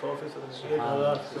100%, 1000%।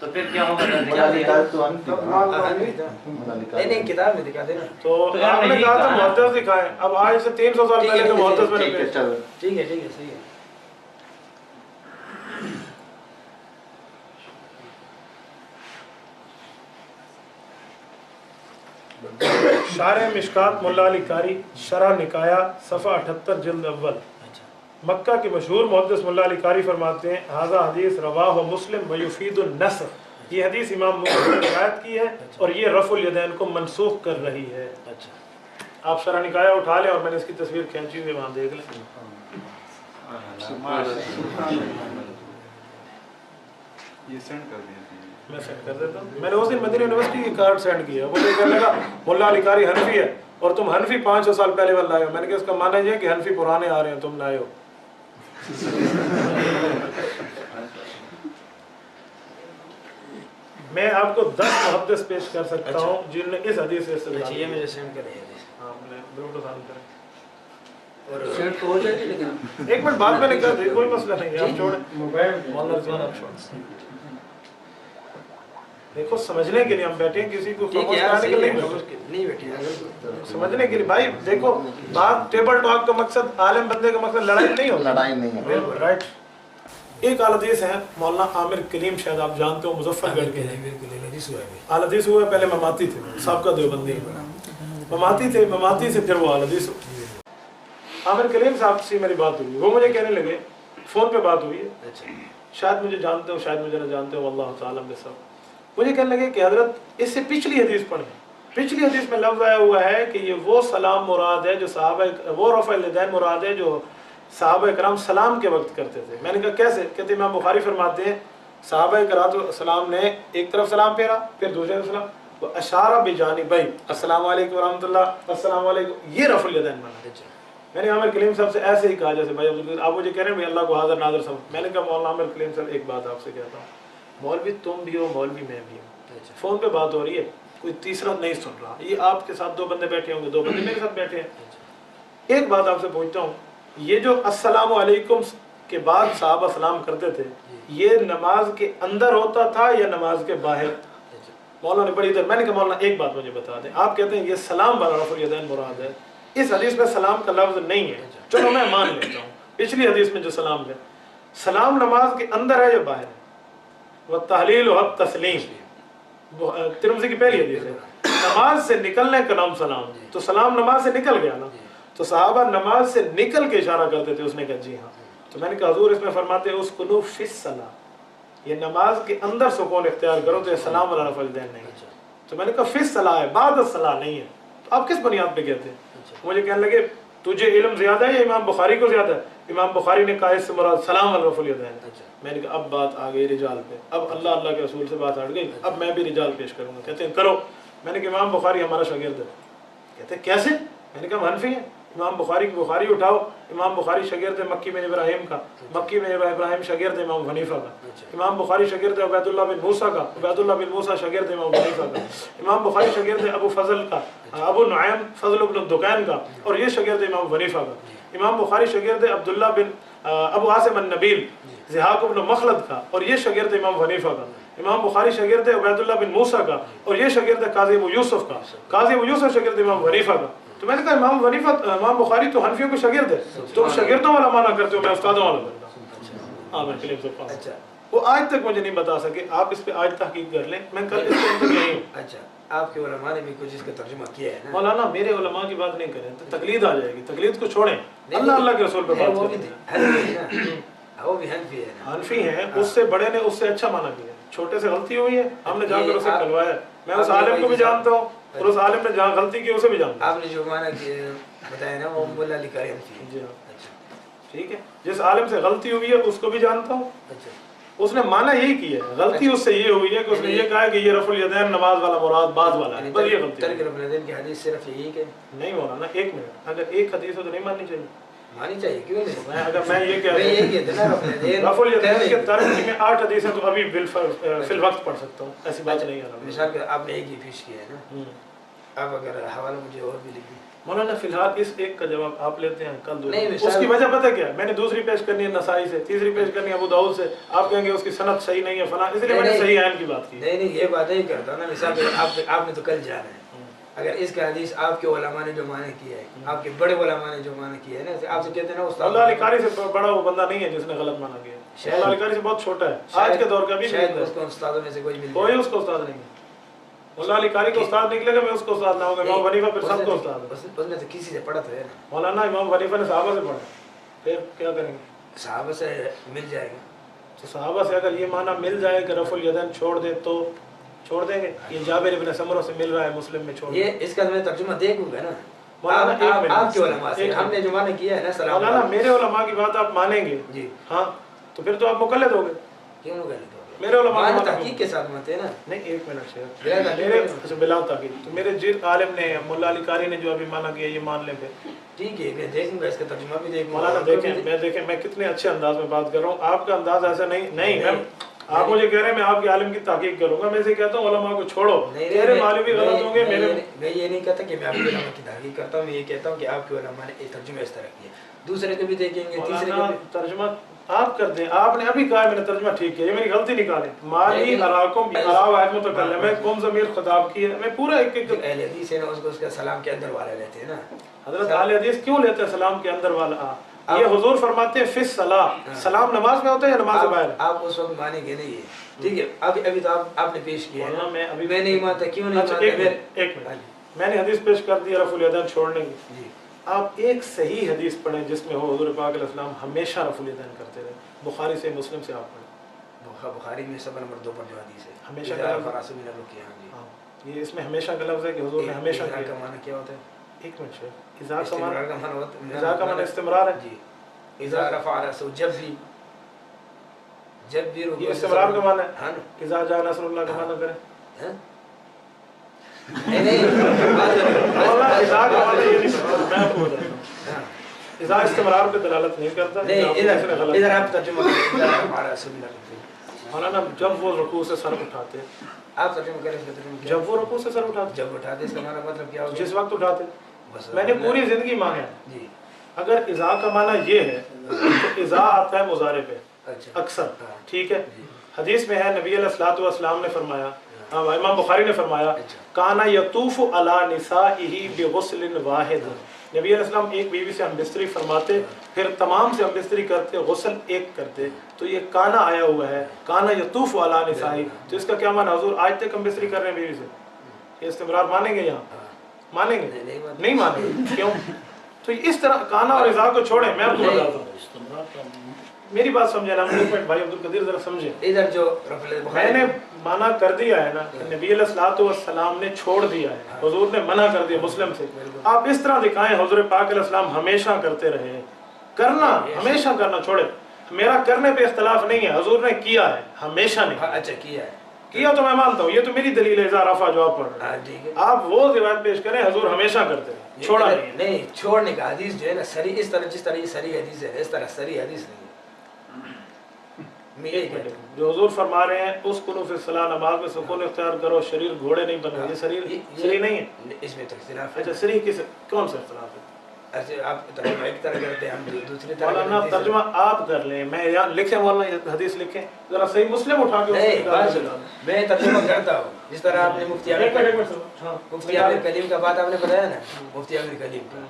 تو پھر کیا ہوگا؟ نہیں کتاب میں دکھا دینا. تو آپ نے کہا تھا محدث دکھائیں, اب آج سے 300 سال پہلے کے محدث میں نے پیش. ٹھیک ہے صحیح ہے. شارح مشکات ملا علی قاری شرح نکایا صفحہ 78 جلد اول. مکہ کے مشہور محدث ملا علی قاری فرماتے ہیں ھذا حدیث رواہ مسلم ویفید النسخ, یہ حدیث امام مسلم نے روایت کی ہے اور یہ رفع الیدین کو منسوخ کر رہی ہے. آپ شرح نکایا اٹھا لیں اور میں نے اس کی تصویر کھینچی ہوئی وہاں دیکھ لیں. یہ سینڈ کر دیا میں سینڈ کر دیتا ہوں. میں نے اس دن مدینہ یونیورسٹی کی کارڈ سینڈ کیا, مجھے کہنے لگا ملا علی قاری حنفی ہے اور تم حنفی 500 سال پہلے والا لائے ہو. میں نے کہا اس کا معنی یہ ہے کہ حنفی پرانے آ رہے ہیں, تم لائے ہو. میں آپ کو 10 محدث پیش کر سکتا ہوں جن نے اس حدیث سے استدلال یہ مجھے سینڈ کریں. ہاں ضرور آسان کریں. اور سینڈ تو ہو جائے گی لیکن ایک منٹ بعد میں نے کہا تھا کوئی مسئلہ نہیں ہے, آپ چھوڑیں موبائل مولانا رضوان آپ چھوڑیں. دیکھو سمجھنے کے لیے ہم بیٹھے ہیں, کسی کو ٹھیک ہے نہیں بیٹھے سمجھنے کے لیے. بھائی دیکھو بات ٹیبل ٹاک کا مقصد, عالم بندے کا مقصد لڑائی نہیں ہوتی. لڑائی نہیں ہے. بالکل رائٹ. ایک حدیث ہے مولانا عامر کلیم, شاید آپ جانتے ہو, مظفر گڑھ کے ہیں. حدیث ہوا ہے, پہلے مماتی تھے, سابقہ دیوبندی مماتی تھے, مماتی سے پھر وہ حدیث. عامر کلیم صاحب سے میری بات ہوئی, وہ مجھے کہنے لگے, فون پہ بات ہوئی ہے, شاید مجھے جانتے ہو شاید مجھے نہ جانتے ہو, واللہ تعالی بصواب. مجھے کہنے لگے کہ حضرت اس سے پچھلی حدیث پڑھیں. پچھلی حدیث میں لفظ آیا ہوا ہے کہ یہ وہ سلام مراد ہے جو صحابہ, وہ رفع الیدین مراد ہے جو صحابہ کرام سلام کے وقت کرتے تھے. میں نے کہا کیسے؟ کہتے امام بخاری فرماتے ہیں صحابہ کرام سلام نے ایک طرف سلام پھیرا, پھر دوسرے طرف سلام, وہ اشارہ بجانبی السلام علیکم ورحمۃ اللہ, السلام علیکم, یہ رفع الیدین مانا. میں نے عامر کلیم صاحب سے ایسے ہی کہا جیسے بھائی آپ مجھے کہہ رہے ہیں اللہ کو حاضر ناظر سمجھ. میں نے کہا مولانا عامر کلیم صاحب ایک بات آپ سے کہتا ہوں, مولوی تم بھی ہو, مولوی میں بھی ہوں, فون پہ بات ہو رہی ہے, کوئی تیسرا نہیں سن رہا. یہ آپ کے ساتھ 2 بندے بیٹھے ہوں گے, 2 بندے میرے ساتھ بیٹھے ہیں. ایک بات آپ سے پوچھتا ہوں, یہ جو السلام علیکم کے بعد صحابہ سلام کرتے تھے, یہ نماز کے اندر ہوتا تھا یا نماز کے باہر؟ مولانا نے بڑی دیر, میں نے کہا مولانا ایک بات مجھے بتا دیں, آپ کہتے ہیں یہ سلام والا رفع الیدین مراد ہے, اس حدیث میں سلام کا لفظ نہیں ہے. چلو میں مان لیتا ہوں, پچھلی حدیث میں جو سلام ہے, سلام نماز کے اندر ہے یا باہر ہے؟ والتحلیل حق تسلیم, ترمذی کی پہلی حدیث ہے. نماز سے نکلنے کا نام سلام, تو سلام نماز سے نکل گیا نا, تو صحابہ نماز سے نکل کے اشارہ کرتے تھے. اس نے کہا جی ہاں. تو میں نے کہا حضور اس میں فرماتے ہیں اسکنوا فی الصلاۃ, یہ نماز کے اندر سکون اختیار کرو, تو یہ سلام والا رفع الیدین نہیں. تو میں نے کہا فی الصلاۃ ہے, بعد الصلاۃ نہیں ہے. تو آپ کس بنیاد پہ کہتے ہیں؟ مجھے کہنے لگے تجھے علم زیادہ ہے یا امام بخاری کو زیادہ ہے؟ امام بخاری نے کہا اس سے مراد سلام والا رفع الیدین. میں نے کہا اب بات آ گئی رجال پہ, اب اللہ کے رسول سے بات ہٹ گئی, اب میں بھی رجال پیش کروں گا. کہتے ہیں کرو. میں نے کہا امام بخاری ہمارا شاگرد ہے. کہتے ہیں کیسے؟ میں نے کہا ہم حنفی ہیں. امام بخاری کی بخاری اٹھاؤ, امام بخاری شاگرد ہے مکی بن ابراہیم کا, مکی بن ابراہیم شاگرد ہے امام حنیفہ کا. امام بخاری شاگرد ہے عبید اللہ بن موسیٰ کا, عبید اللہ بن موسیٰ شاگرد ہے امام حنیفہ کا. امام بخاری شاگرد ہے ابو فضل کا, ابو نعیم فضل بن الدکین کا, اور یہ شاگرد ہے امام حنیفہ کا. امام بخاری شاگرد ہے عبداللہ بن ابو عاصم النبیل ضحاک بن مخلد کا, اور یہ شاگرد ہے امام حنیفہ کا. امام بخاری شاگرد ہے عبید اللہ بن موسیٰ کا, اور یہ شاگرد ہے قاضی ابو یوسف کا. قاضی ابو یوسف شاگرد امام حنیفہ کا. تو میں نے کہا امام بخاری تو حنفیوں کے شاگرد ہے, تم شاگردوں والا مانا کرتے ہو, میں استادوں والا کرتا ہوں. وہ آج تک مجھے نہیں بتا سکے, آپ اس پہ آج تحقیق کر لیں, میں کل اس کے اندر یہی ہوں. اچھا آپ کے علماء نے بھی کچھ اس کا ترجمہ کیا ہے نا؟ مولانا میرے علماء کی بات نہیں کریں, تقلید آ جائے گی. تقلید کو چھوڑیں, اللہ کے رسول پہ بات کریں. وہ بھی حنفی ہے, حنفی ہیں, اس سے بڑے نے اس سے اچھا مانا کیا. چھوٹے سے غلطی ہوئی ہے, ہم نے جا کر اسے کھلوایا. میں اس عالم کو بھی جانتا ہوں, اور اس عالم نے جہاں غلطی کی اسے بھی جانتا ہوں. آپ نے جو مانا بتایا نا, وہ مولا علی قاری حنفی ہے. جی ہاں ٹھیک ہے. جس عالم سے غلطی ہوئی ہے اس کو بھی جانتا ہوں. اس نے مانا یہی کیا ہے, غلطی اس سے یہ ہوئی ہے کہ اس نے یہ کہا کہ یہ رفع الیدین نماز والا مراد بعد والا ہے, بس یہ غلطی. ترک رفع الیدین کی حدیث صرف یہی کہ نہیں مولانا, ایک منٹ, اگر ایک حدیث ہو تو نہیں ماننی چاہیے. مانی چاہیے, کیوں نہیں؟ اگر میں یہ کہہ رفع الیدین کے ترک میں 8 حدیثیں تو ابھی فی الوقت پڑھ سکتا ہوں, ایسی بات نہیں ہے. مثال کہ آپ نے ایک ہی پیش کیا ہے نا, آپ اگر حوالہ مجھے اور بھی لکھ دیں مولانا فی الحال اس ایک کا جواب آپ لیتے ہیں، کل دو نہیں، اس کی وجہ پتہ کیا ہے؟ میں نے دوسری پیش کرنی ہے نسائی سے، تیسری پیش کرنی ہے ابو داؤد سے، آپ کہیں گے اس کی سند صحیح نہیں ہے فلاں، اس لیے میں نے صحیح عین کی بات کی۔ نہیں یہ بات نہیں کرتا ہوں نا، مثال آپ نے تو کل جانا ہے، اگر اس کا حدیث آپ کے علماء نے جو معنی کیا ہے، آپ کے بڑے علماء نے جو معنی کیا ہے نا، آپ سے کہتے ہیں نا استاد مولا علی قاری سے بڑا وہ بندہ نہیں ہے جس نے غلط مانا کیا، مولا علی قاری سے بہت چھوٹا ہے، آج کے دور کا بھی شاید اس کو استادوں میں سے کوئی مل کوئی اس کو استاد نہیں ہے۔ مولا علی قاری کو استاد نکلے گا، میں اس کو استاد نہ ہوں گا، امام حنیفہ پھر سب کو استاد ہے۔ اس نے تو کسی سے پڑھا تو ہے نا، مولانا امام حنیفہ نے صحابہ سے پڑھا، پھر کیا کریں گے؟ صحابہ سے مل جائے گا، تو صحابہ سے اگر یہ معنی مل جائے کہ رفع الیدین چھوڑ دیں تو چھوڑ دیں گے؟ یہ جابر ابن سمرہ سے مل رہا ہے، مسلم میں چھوڑ دیں۔ یہ اس کا میں ترجمہ دیکھوں گا نا، مولانا آپ کے علماء سے ہم نے جو معنی کیا ہے نا سلام مولانا میرے علماء کی بات آپ مانیں گے جی، ہاں تو پھر تو آپ مقلد ہو گئے۔ کیوں غلط ہو میرے علماء گیا؟ کی بات تحقیق کے ساتھ مانتے ہیں نا، نہیں، ایک منٹ شیخ، بلا تحقیق میرے اچھا بلا تحقیق تو میرے جس عالم نے مولا علی قاری نے جو ابھی مانا کیا یہ مان لیں پھر ٹھیک ہے میں دیکھوں گا، اس کا ترجمہ بھی دیکھوں گا۔ مولانا دیکھیں میں کتنے اچھے انداز میں بات کر رہا ہوں، آپ کا انداز ایسا نہیں میں آپ مجھے کہہ رہے ہیں میں آپ کے عالم کی تحقیق کروں گا، میں اسے کہتا ہوں علماء کو چھوڑو، تیرے مولوی بھی غلط ہوں گے میرے۔ میں یہ نہیں کہتا کہ میں آپ کے علماء کی تحقیق کرتا ہوں، میں یہ کہتا ہوں کہ آپ کے علماء نے ایک ترجمہ اس طرح کیا، دوسرے کو بھی دیکھیں گے، تیسرے کو مولانا بھی۔ ترجمہ آپ کر دیں، آپ نے ابھی کہا میں نے ترجمہ ٹھیک کیا، یہ میری غلطی نکالیں، مالی اراکم اراو آیت متکلم ہے، قوم ضمیر خطاب کی ہے، میں پورا ایک ایک اہل حدیث ہے نا، اس کو اس کا سلام کے اندر والے لیتے ہیں نا، حضرت اہل حدیث کیوں لیتے ہیں سلام کے اندر والا؟ یہ حضور فرماتے ہیں فی الصلاۃ، سلام نماز میں ہوتا ہے یا نماز سے باہر؟ آپ اس وقت مانیں گے نہیں ہے، ٹھیک ہے، ابھی تو آپ نے پیش کیا ہے، میں نہیں مانتا، کیوں نہیں مانتا؟ ایک منٹ میں نے حدیث پیش کر دی رفع الیدین چھوڑنے کی، جی آپ ایک صحیح حدیث پڑھیں جس میں ہو حضور پاک علیہ السلام ہمیشہ رفع الیدین کرتے رہے، بخاری سے مسلم سے آپ پڑھیں، بخاری میں سب نمبر 2 پر جو حدیث ہے ہمیشہ جی، یہ اس میں ہمیشہ کا لفظ ہے کہ حضور نے ہمیشہ اذا کیا۔ کا معنی کیا ہوتا ہے؟ ایک منٹ شیخ، اذا کا استمرار معنی کا معنی ہوتا ہے، اذا کا معنی استمرار ہے، جی، اذا رفع رأسه جب بھی یہ استمرار کا معنی ہے، ہاں اذا جاء نصر اللہ کا معنی کریں۔ نہیں مولانا اذا کا معنی یہ نہیں کرتا، میں آپ کو بتاتا ہوں، اذا استمرار پہ دلالت نہیں کرتا، ادھر آپ ترجمہ کریں، اذا رفع رأسه مولانا جب وہ رکوع سے سر اٹھاتے، آپ ترجمہ کریں، اس کا ترجمہ کیا؟ جب وہ رکوع سے سر اٹھاتے، جب اٹھاتے اس کا معنی مطلب کیا ہوگا؟ جس وقت اٹھاتے، بس میں نے پوری زندگی مانا ہے، جی، اگر اذا کا معنی یہ ہے تو اذا آتا ہے مضارع پہ اچھا اکثر، ٹھیک ہے، حدیث میں ہے نبی علیہ الصلوۃ والسلام نے فرمایا، امام بخاری نے فرمایا، کانا یطوف علی نسائہ بغسل واحد، نبی علیہ السلام ایک بیوی سے ہم بستری فرماتے، پھر تمام سے ہم بستری کرتے، غسل ایک کرتے، تو یہ کانا آیا ہوا ہے، کانا یطوف علی نسائہ، تو اس کا کیا معنی؟ حضور آج تک ہم بستری کر رہے ہیں بیوی سے، یہ استمرار مانیں گے یہاں؟ مانیں گے؟ نہیں مانیں گے، کیوں؟ تو اس طرح کانا اور اذا کو چھوڑیں، میں آپ کو بتاتا ہوں، میری بات سمجھے نا، ایک منٹ بھائی عبدالقدیر ذرا سمجھیں، ادھر جو میں نے منع کر دیا ہے نا، نبی علیہ الصلوۃ والسلام نے چھوڑ دیا ہے، حضور نے منع کر دیا مسلم سے، آپ اس طرح دکھائیں حضور پاک علیہ السلام ہمیشہ کرتے رہے، کرنا ہمیشہ کرنا چھوڑے، میرا کرنے پہ اختلاف نہیں ہے، حضور نے کیا ہے ہمیشہ نہیں، اچھا کیا ہے، کیا تو میں مانتا ہوں، یہ تو میری دلیل ہے، اذا رفع جو آپ پڑھ رہے ہیں، ٹھیک ہے، آپ وہ روایت پیش کریں حضور ہمیشہ کرتے رہے، چھوڑا نہیں، چھوڑنے کا حدیث جو ہے نا صریح، اس طرح جس طرح یہ صریح حدیث ہے اس طرح صریح حدیث نہیں ہے، میں یہی کہتا ہوں، جو حضور فرما رہے ہیں اس کنو فی الصلاۃ، نماز میں سکون اختیار کرو، شریر گھوڑے نہیں بنے، یہ شریر نہیں ہے، اس میں تو اختلاف ہے، اچھا شریر کس کون سا اختلاف ہے؟ اچھا آپ ترجمہ ایک طرح کرتے ہیں، ہم دوسری طرح مولانا کرتے ہیں، ترجمہ آپ کر لیں، میں یہاں لکھیں، مولانا یہ حدیث لکھیں ذرا صحیح مسلم اٹھا کے نہیں بات سنو، میں ترجمہ کرتا ہوں، جس طرح آپ نے مفتی عامر کلیم کا بات آپ نے بتایا نا، مفتی عامر کلیم کا،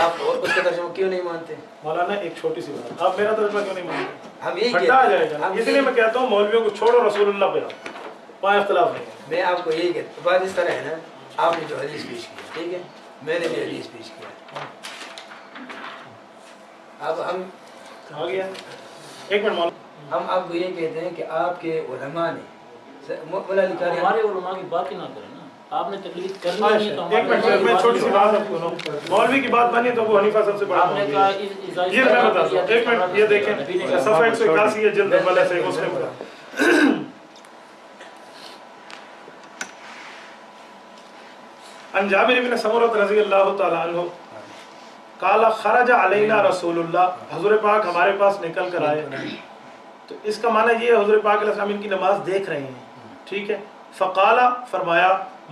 آپ اس کا ترجمہ کیوں نہیں مانتے؟ مولانا ایک چھوٹی سی بات، آپ میرا ترجمہ کیوں نہیں مانتے؟ ہم یہی پھٹا آ جائے کہتے گا، ہیں، اس لیے میں کہتا ہوں مولویوں کو چھوڑو، رسول اللہ پہ آؤ، وہاں اختلاف نہیں ہے۔ میں آپ کو یہی کہتا ہوں، بات اس طرح ہے نا، آپ نے جو حدیث پیش کیا، ٹھیک ہے، میں نے بھی حدیث پیش کیا، اب ہم آ گیا ایک منٹ مولانا، ہم آپ کو یہ کہتے ہیں کہ آپ کے علماء نے مولا علی قاری، ہمارے علماء کی بات ہی نہ کریں نا، آپ نے تقلید کرنی نہیں تو ایک منٹ میں چھوٹی سی بات آپ کو مولوی کی بات بنی تو ابو حنیفہ سب سے بڑا آپ نے کہا یہ میں بتاتا ہوں، ایک منٹ یہ دیکھیں صفحہ 181 ہے جلد اول ہے صحیح مسلم کا، عن جابر بن سمرہ رضی اللہ تعالی عنہ قال خرج علینا رسول اللہ، حضور پاک ہمارے پاس نکل کر آئے، تو اس کا معنی یہ ہے حضور پاک علیہ السلام ان کی نماز دیکھ رہے ہیں، ٹھیک ہے، فقال فرمایا